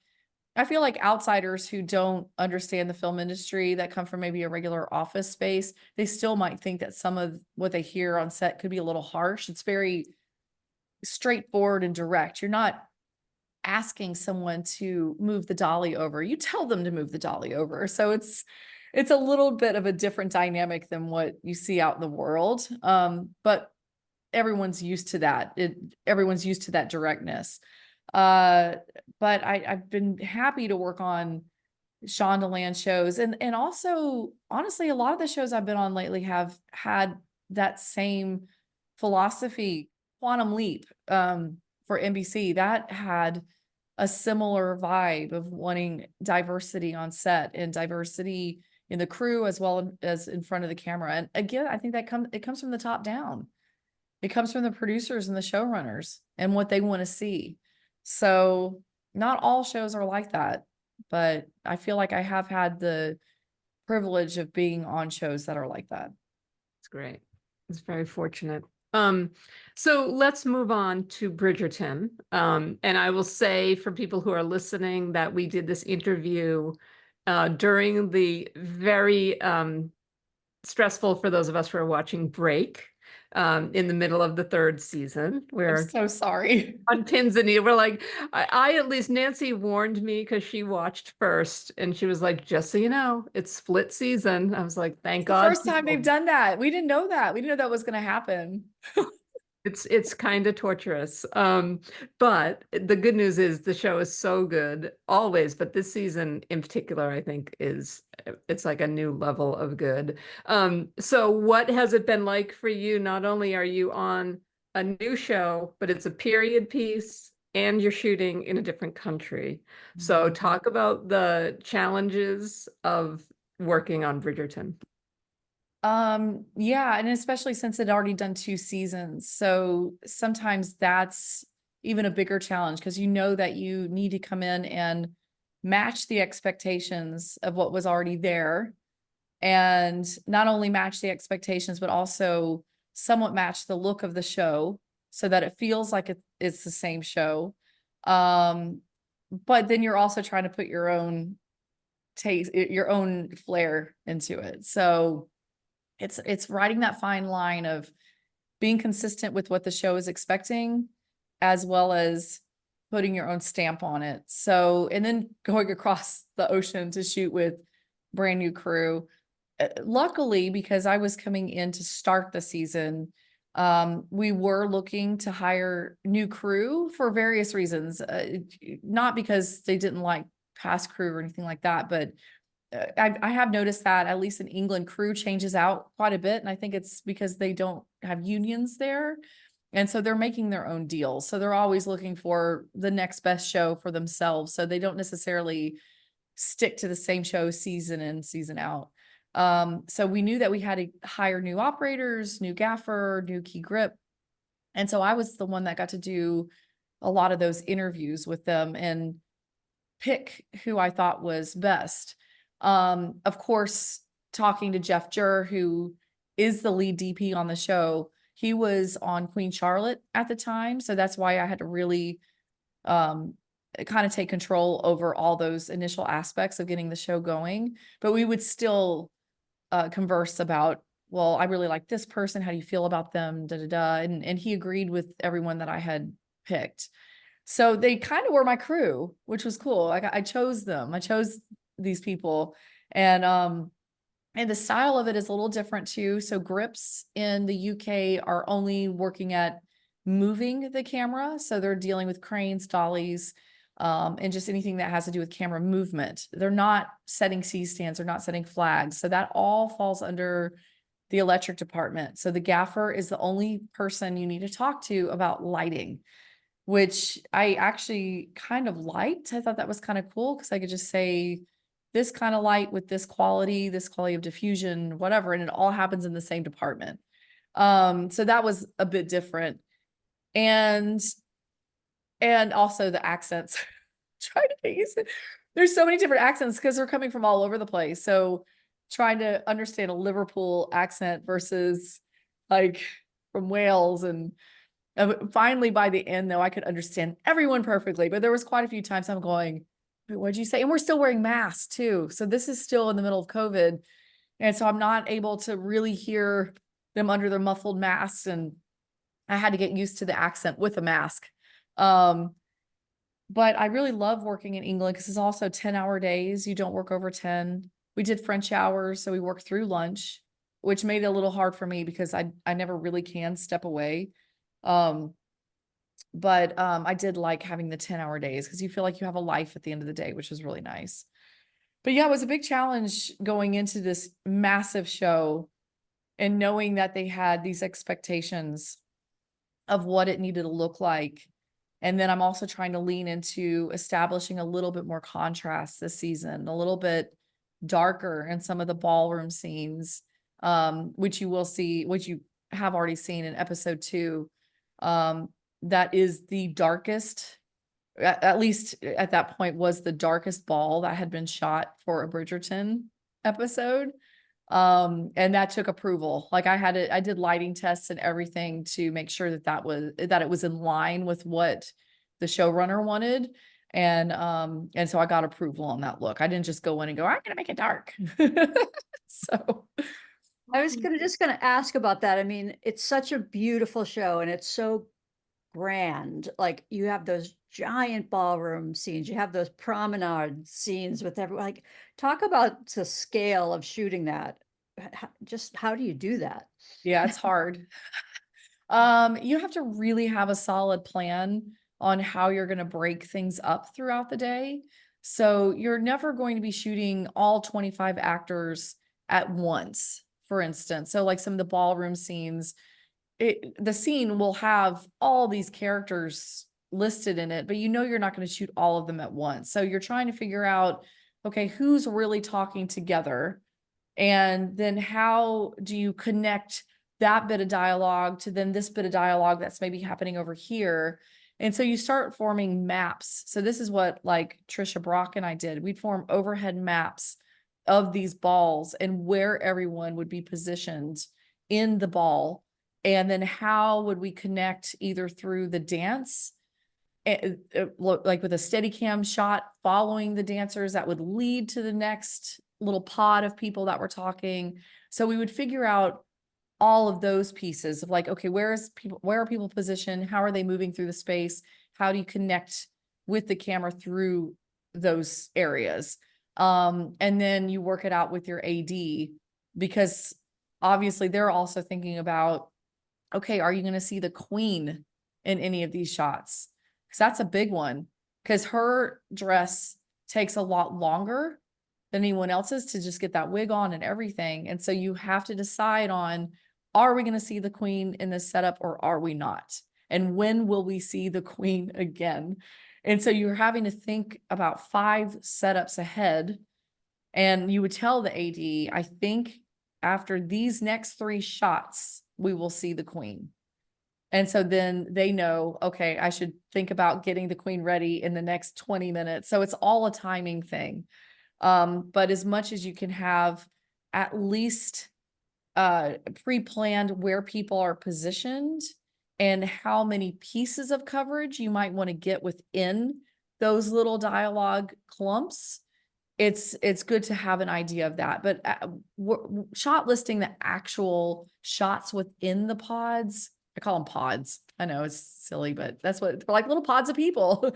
I feel like outsiders who don't understand the film industry, that come from maybe a regular office space, they still might think that some of what they hear on set could be a little harsh. It's very straightforward and direct. You're not asking someone to move the dolly over. You tell them to move the dolly over. So it's a little bit of a different dynamic than what you see out in the world. But everyone's used to that. Everyone's used to that directness. Uh, but I've been happy to work on Shondaland shows, and also honestly, a lot of the shows I've been on lately have had that same philosophy. Quantum Leap, for NBC, that had a similar vibe of wanting diversity on set and diversity in the crew as well as in front of the camera. And again, I think that it comes from the top down. It comes from the producers and the showrunners and what they want to see. So not all shows are like that, but I feel like I have had the privilege of being on shows that are like that. It's great. It's very fortunate. So let's move on to Bridgerton. And I will say for people who are listening that we did this interview during the very stressful, for those of us who are watching, break in the middle of the third season, I'm where so sorry. on pins and needles, we're like, I at least, Nancy warned me because she watched first, and she was like, just so you know, it's split season. I was like, thank It's the God. first time they've done that. We didn't know that. We didn't know that was going to happen. It's kind of torturous. But the good news is the show is so good always, but this season in particular, I think it's like a new level of good. So what has it been like for you? Not only are you on a new show, but it's a period piece and you're shooting in a different country. So talk about the challenges of working on Bridgerton. Yeah, and especially since it already done 2 seasons. So sometimes that's even a bigger challenge because you know that you need to come in and match the expectations of what was already there. And not only match the expectations, but also somewhat match the look of the show so that it feels like it's the same show. But then you're also trying to put your own taste, your own flair into it. So it's riding that fine line of being consistent with what the show is expecting, as well as putting your own stamp on it. So, and then going across the ocean to shoot with brand new crew. Luckily, because I was coming in to start the season, we were looking to hire new crew for various reasons. Not because they didn't like past crew or anything like that, but I have noticed that at least in England, crew changes out quite a bit. And I think it's because they don't have unions there. And so they're making their own deals. So they're always looking for the next best show for themselves. So they don't necessarily stick to the same show season in, season out. So we knew that we had to hire new operators, new gaffer, new key grip. And so I was the one that got to do a lot of those interviews with them and pick who I thought was best. Of course, talking to Jeff Jur, who is the lead DP on the show, he was on Queen Charlotte at the time. So that's why I had to really kind of take control over all those initial aspects of getting the show going. But we would still converse about, well, I really like this person. How do you feel about them? Da, da, da. And he agreed with everyone that I had picked. So they kind of were my crew, which was cool. I chose them. I chose these people. And the style of it is a little different too. So grips in the UK are only working at moving the camera. So they're dealing with cranes, dollies, and just anything that has to do with camera movement. They're not setting C-stands, they're not setting flags. So that all falls under the electric department. So the gaffer is the only person you need to talk to about lighting, which I actually kind of liked. I thought that was kind of cool because I could just say, this kind of light with this quality of diffusion, whatever, and it all happens in the same department. So that was a bit different. And also the accents. Trying to get used to, there's so many different accents because they're coming from all over the place. So trying to understand a Liverpool accent versus like from Wales, and finally by the end though, I could understand everyone perfectly, but there was quite a few times I'm going, "Wait, what'd you say?" And we're still wearing masks too. So this is still in the middle of COVID. And so I'm not able to really hear them under their muffled masks, and I had to get used to the accent with a mask. But I really love working in England because it's also 10-hour days. You don't work over 10. We did French hours, so we worked through lunch, which made it a little hard for me because I never really can step away. But I did like having the 10-hour days because you feel like you have a life at the end of the day, which was really nice. But yeah, it was a big challenge going into this massive show and knowing that they had these expectations of what it needed to look like. And then I'm also trying to lean into establishing a little bit more contrast this season, a little bit darker in some of the ballroom scenes, which you will see, which you have already seen in episode 2. That is the darkest, at least at that point, was the darkest ball that had been shot for a Bridgerton episode. And that took approval. Like I did lighting tests and everything to make sure that it was in line with what the showrunner wanted. And so I got approval on that look. I didn't just go in and go, I'm gonna make it dark. So I was just gonna ask about that. I mean, it's such a beautiful show and it's so grand. Like you have those giant ballroom scenes, you have those promenade scenes with everyone. Like, talk about the scale of shooting that. Just how do you do that? yeah, it's hard. You have to really have a solid plan on how you're going to break things up throughout the day. So you're never going to be shooting all 25 actors at once, for instance. So like some of the ballroom scenes, the scene will have all these characters listed in it, but you know you're not going to shoot all of them at once. So you're trying to figure out, okay, who's really talking together? And then how do you connect that bit of dialogue to then this bit of dialogue that's maybe happening over here? And so you start forming maps. So this is what like Trisha Brock and I did. We'd form overhead maps of these balls and where everyone would be positioned in the ball. And then how would we connect either through the dance, like with a steady cam shot following the dancers that would lead to the next little pod of people that were talking. So we would figure out all of those pieces of like, okay, where are people positioned? How are they moving through the space? How do you connect with the camera through those areas? And then you work it out with your AD, because obviously they're also thinking about, okay, are you going to see the queen in any of these shots? Because that's a big one, because her dress takes a lot longer than anyone else's to just get that wig on and everything. And so you have to decide on, are we going to see the queen in this setup or are we not? And when will we see the queen again? And so you're having to think about 5 setups ahead. And you would tell the AD, I think after these next 3 shots, we will see the queen. And so then they know, okay, I should think about getting the queen ready in the next 20 minutes. So it's all a timing thing. But as much as you can have at least pre-planned where people are positioned and how many pieces of coverage you might want to get within those little dialogue clumps, it's good to have an idea of that. But shot listing the actual shots within the pods, I call them pods. I know it's silly, but that's what they're like, little pods of people.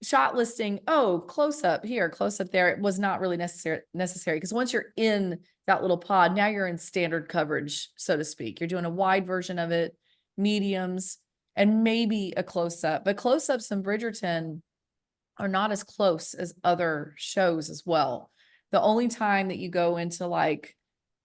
Shot listing, oh, close up here, close up there. It was not really necessary because once you're in that little pod, now you're in standard coverage, so to speak. You're doing a wide version of it, mediums, and maybe a close up. But close ups in Bridgerton are not as close as other shows as well. The only time that you go into like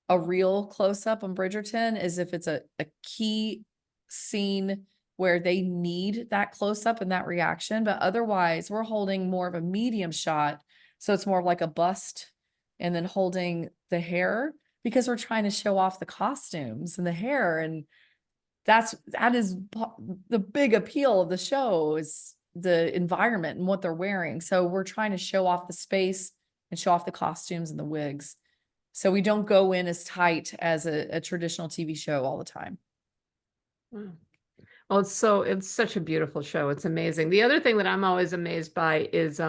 a real close up on Bridgerton is if it's a key scene where they need that close up and that reaction. But otherwise, we're holding more of a medium shot. So it's more of like a bust and then holding the hair, because we're trying to show off the costumes and the hair. And that is the big appeal of the show, is the environment and what they're wearing. So we're trying to show off the space and show off the costumes and the wigs. So we don't go in as tight as a traditional TV show all the time. Wow. Well, it's such a beautiful show. It's amazing. The other thing that I'm always amazed by is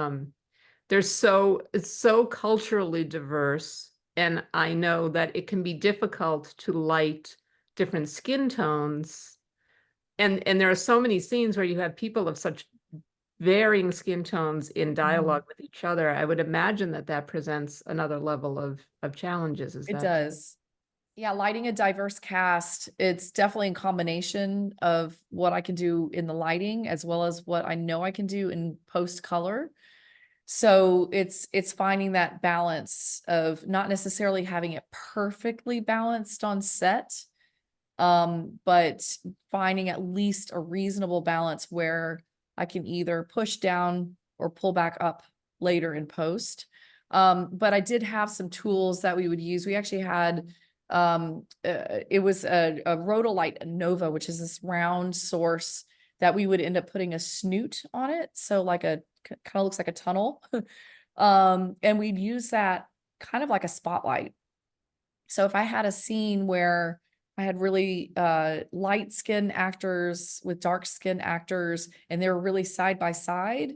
it's so culturally diverse, and I know that it can be difficult to light different skin tones. And there are so many scenes where you have people of such varying skin tones in dialogue with each other. I would imagine that that presents another level of challenges. Is It that? does. Yeah, lighting a diverse cast, it's definitely a combination of what I can do in the lighting as well as what I know I can do in post color. So it's finding that balance of not necessarily having it perfectly balanced on set, but finding at least a reasonable balance where I can either push down or pull back up later in post. But I did have some tools that we would use. We actually had it was a Rhodolite Nova, which is this round source that we would end up putting a snoot on it. So like a kind of looks like a tunnel. And we'd use that kind of like a spotlight. So if I had a scene where I had really light skin actors with dark skin actors and they were really side by side,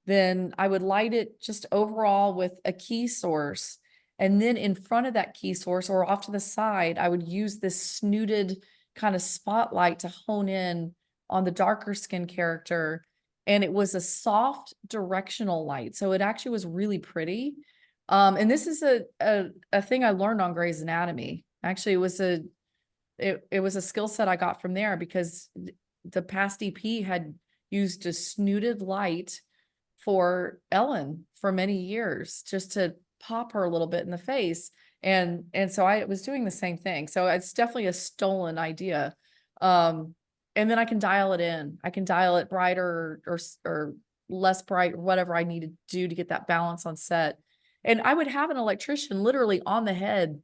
then I would light it just overall with a key source. And then in front of that key source or off to the side, I would use this snooted kind of spotlight to hone in on the darker skin character. And it was a soft directional light. So it actually was really pretty. And this is a thing I learned on Grey's Anatomy. Actually, it was a skill set I got from there, because the past EP had used a snooted light for Ellen for many years, just to pop her a little bit in the face. And so I was doing the same thing. So it's definitely a stolen idea. And then I can dial it in. I can dial it brighter or less bright, or whatever I need to do to get that balance on set. And I would have an electrician literally on the head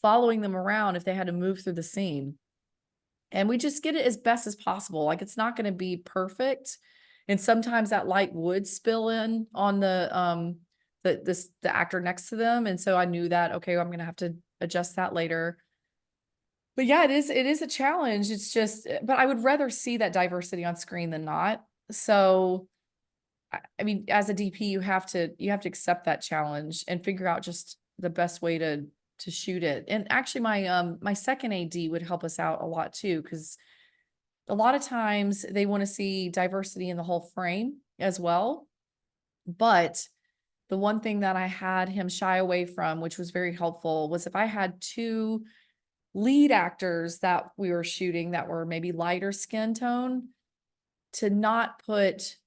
following them around if they had to move through the scene. And we just get it as best as possible. Like, it's not going to be perfect. And sometimes that light would spill in on the actor next to them. And so I knew that, okay, I'm going to have to adjust that later. But yeah, it is a challenge. It's just, but I would rather see that diversity on screen than not. So I mean, as a DP, you have to accept that challenge and figure out just the best way to shoot it. And actually my second AD would help us out a lot too, because a lot of times they want to see diversity in the whole frame as well. But the one thing that I had him shy away from, which was very helpful, was if I had two lead actors that we were shooting that were maybe lighter skin tone, to not put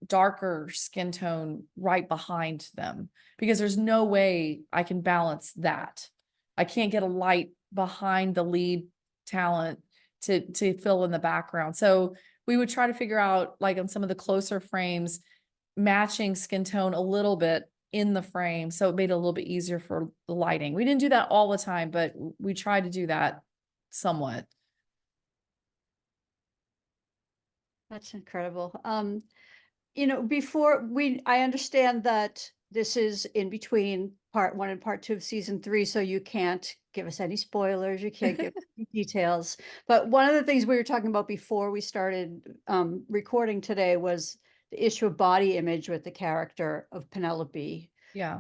darker skin tone right behind them, because there's no way I can balance that. I can't get a light behind the lead talent to fill in the background. So we would try to figure out, like on some of the closer frames, matching skin tone a little bit in the frame, so it made it a little bit easier for the lighting. We didn't do that all the time, but we tried to do that somewhat. That's incredible. I understand that this is in between part 1 and part 2 of season 3, so you can't give us any spoilers, you can't give any details. But one of the things we were talking about before we started recording today was the issue of body image with the character of Penelope. Yeah.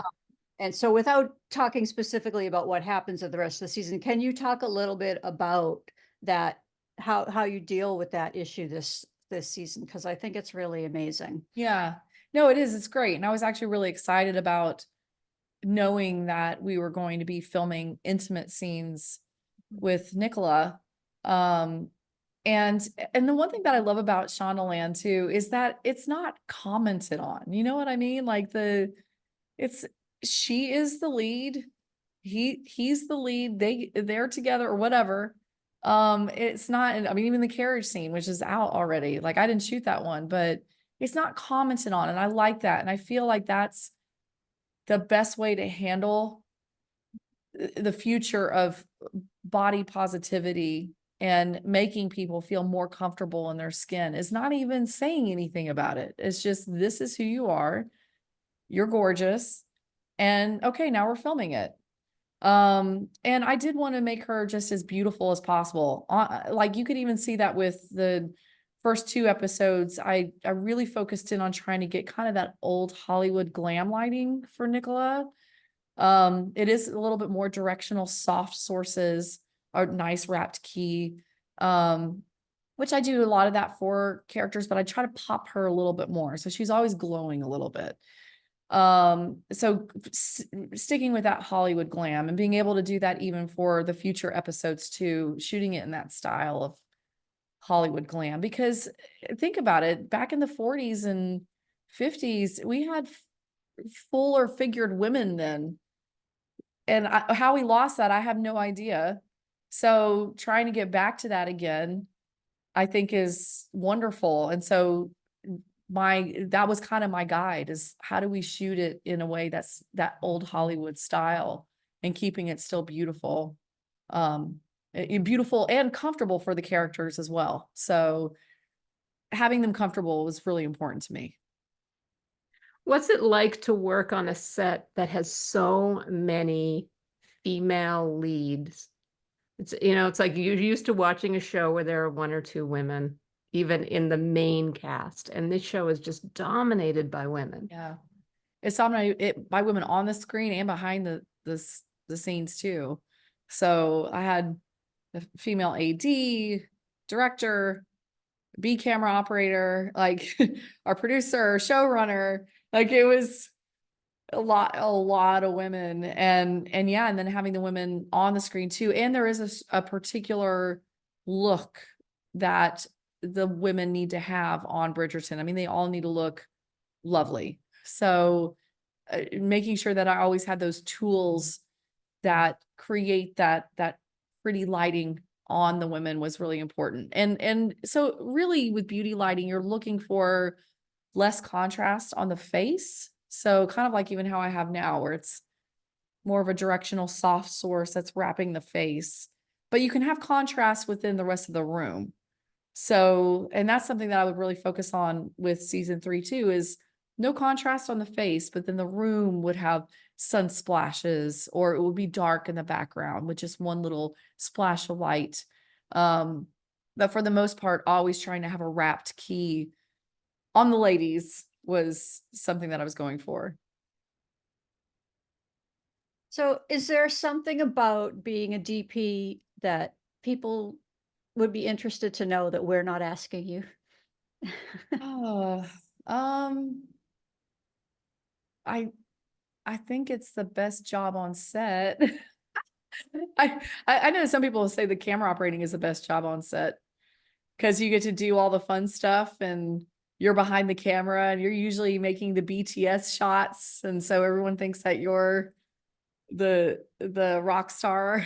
And so without talking specifically about what happens at the rest of the season, can you talk a little bit about that, how you deal with that issue this season? Because I think it's really amazing. Yeah. No, it is. It's great. And I was actually really excited about knowing that we were going to be filming intimate scenes with Nicola. And the one thing that I love about Shondaland too is that it's not commented on. You know what I mean? Like she is the lead, he's the lead, they're together or whatever. It's not, I mean, even the carriage scene, which is out already, like I didn't shoot that one, but it's not commented on, and I like that. And I feel like that's the best way to handle the future of body positivity and making people feel more comfortable in their skin is not even saying anything about it. It's just, this is who you are. You're gorgeous. And okay, now we're filming it. And I did want to make her just as beautiful as possible. Like you could even see that with the first 2 episodes. I really focused in on trying to get kind of that old Hollywood glam lighting for Nicola. It is a little bit more directional, soft sources, a nice wrapped key. Which I do a lot of that for characters, but I try to pop her a little bit more. So she's always glowing a little bit. So sticking with that Hollywood glam and being able to do that even for the future episodes too, shooting it in that style of Hollywood glam, because think about it, back in the 40s and 50s, we had fuller figured women then. And how we lost that, I have no idea. So trying to get back to that again, I think is wonderful. And so that was kind of my guide, is how do we shoot it in a way that's that old Hollywood style and keeping it still beautiful, beautiful and comfortable for the characters as well. So having them comfortable was really important to me. What's it like to work on a set that has so many female leads? It's, it's like you're used to watching a show where there are 1 or 2 women, even in the main cast. And this show is just dominated by women. Yeah. It's dominated by women on the screen and behind the scenes too. So I had the female AD, director, B camera operator, like our producer, showrunner. Like it was a lot of women, and yeah, and then having the women on the screen too. And there is a particular look that the women need to have on Bridgerton. I mean, they all need to look lovely. So making sure that I always had those tools that create that pretty lighting on the women was really important. And so really with beauty lighting, you're looking for less contrast on the face. So kind of like even how I have now, where it's more of a directional soft source that's wrapping the face, but you can have contrast within the rest of the room. So, and that's something that I would really focus on with season 3 too, is no contrast on the face, but then the room would have sun splashes, or it would be dark in the background with just one little splash of light. But for the most part, always trying to have a wrapped key on the ladies was something that I was going for. So is there something about being a DP that people would be interested to know that we're not asking you? Oh, I think it's the best job on set. I know some people say the camera operating is the best job on set, because you get to do all the fun stuff and you're behind the camera and you're usually making the BTS shots. And so everyone thinks that you're the rock star.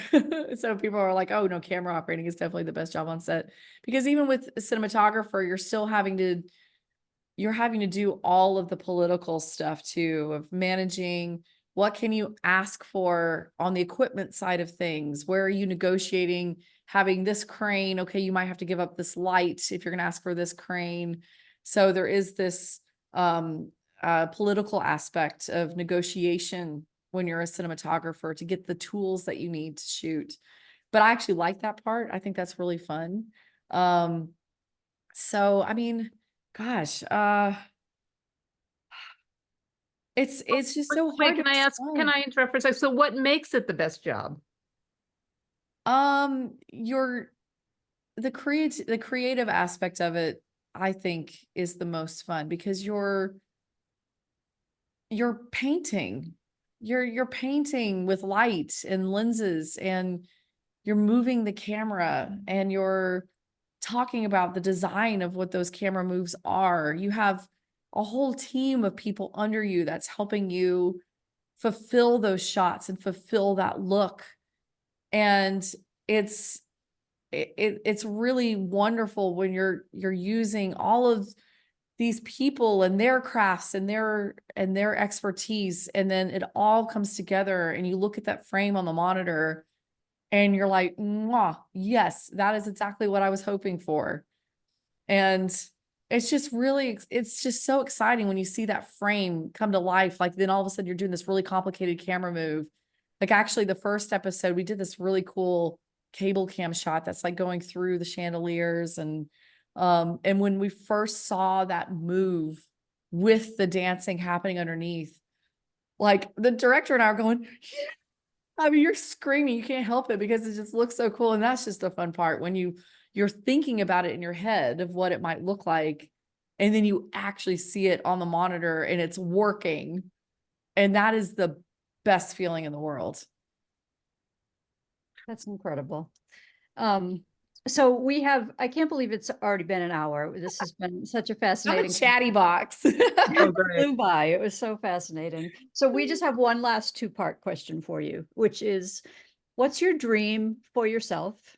So people are like, oh no, camera operating is definitely the best job on set, because even with a cinematographer, you're having to do all of the political stuff too, of managing what can you ask for on the equipment side of things. Where are you negotiating having this crane? Okay, you might have to give up this light if you're going to ask for this crane. So there is this political aspect of negotiation when you're a cinematographer to get the tools that you need to shoot. But I actually like that part. I think that's really fun. So, I mean, gosh, it's just so Wait, hard to can explain. I interrupt for a second? So what makes it the best job? The creative aspect of it, I think, is the most fun, because you're painting. You're painting with light and lenses, and you're moving the camera, and you're talking about the design of what those camera moves are. You have a whole team of people under you that's helping you fulfill those shots and fulfill that look. And it's really wonderful when you're using all of these people and their crafts and their expertise, and then it all comes together and you look at that frame on the monitor and you're like, "Mwah, yes, that is exactly what I was hoping for." And it's just really, it's just so exciting when you see that frame come to life. Like then all of a sudden you're doing this really complicated camera move. Like actually the first episode, we did this really cool cable cam shot that's like going through the chandeliers. And when we first saw that move with the dancing happening underneath, like the director and I are going, "Yeah." I mean, you're screaming, you can't help it because it just looks so cool. And that's just the fun part when you're thinking about it in your head of what it might look like. And then you actually see it on the monitor and it's working. And that is the best feeling in the world. That's incredible. So we have, I can't believe it's already been an hour. This has been such a I'm a fascinating. chatty box. Oh, great. Flew by. It was so fascinating. So we just have one last two-part question for you, which is, what's your dream for yourself?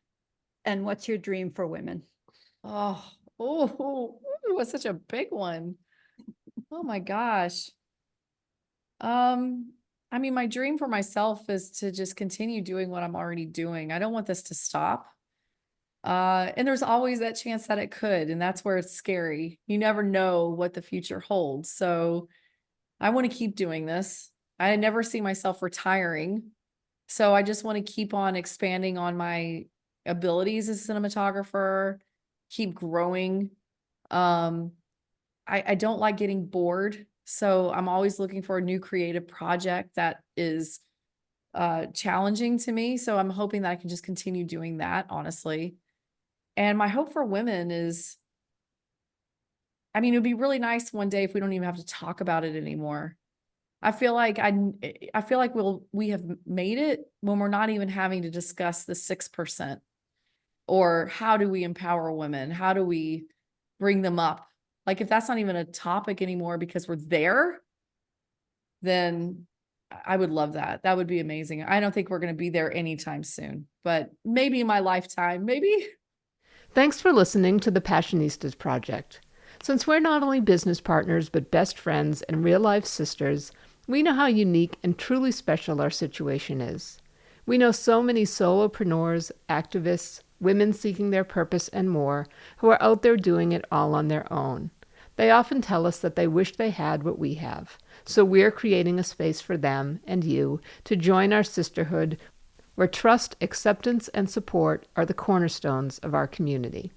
And what's your dream for women? It was such a big one. Oh my gosh. I mean, my dream for myself is to just continue doing what I'm already doing. I don't want this to stop. And there's always that chance that it could, and that's where it's scary. You never know what the future holds. So I want to keep doing this. I never see myself retiring. So I just want to keep on expanding on my abilities as a cinematographer, keep growing. I don't like getting bored. So I'm always looking for a new creative project that is challenging to me. So I'm hoping that I can just continue doing that, honestly. And my hope for women is, I mean, it would be really nice one day if we don't even have to talk about it anymore. I feel like we have made it when we're not even having to discuss the 6%, or how do we empower women? How do we bring them up? Like if that's not even a topic anymore because we're there, then I would love that. That would be amazing. I don't think we're going to be there anytime soon, but maybe in my lifetime, maybe. Thanks for listening to the Passionistas Project. Since we're not only business partners, but best friends and real-life sisters, we know how unique and truly special our situation is. We know so many solopreneurs, activists, women seeking their purpose, and more, who are out there doing it all on their own. They often tell us that they wish they had what we have, so we're creating a space for them and you to join our sisterhood, where trust, acceptance, and support are the cornerstones of our community.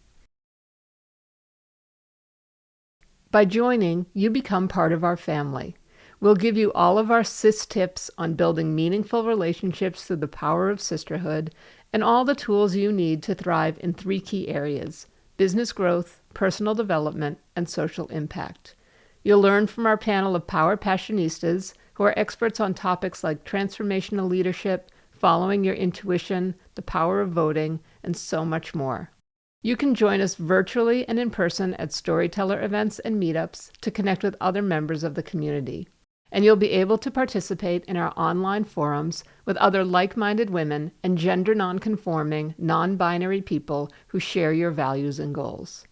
By joining, you become part of our family. We'll give you all of our sis tips on building meaningful relationships through the power of sisterhood, and all the tools you need to thrive in 3 key areas: business growth, personal development, and social impact. You'll learn from our panel of Power Passionistas, who are experts on topics like transformational leadership, following your intuition, the power of voting, and so much more. You can join us virtually and in person at storyteller events and meetups to connect with other members of the community. And you'll be able to participate in our online forums with other like-minded women and gender non-conforming, non-binary people who share your values and goals.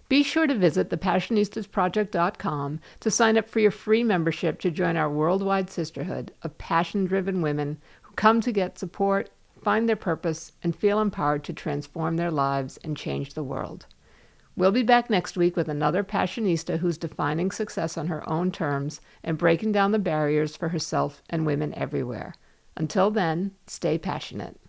Be sure to visit thepassionistasproject.com to sign up for your free membership to join our worldwide sisterhood of passion-driven women who come to get support, find their purpose, and feel empowered to transform their lives and change the world. We'll be back next week with another Passionista who's defining success on her own terms and breaking down the barriers for herself and women everywhere. Until then, stay passionate.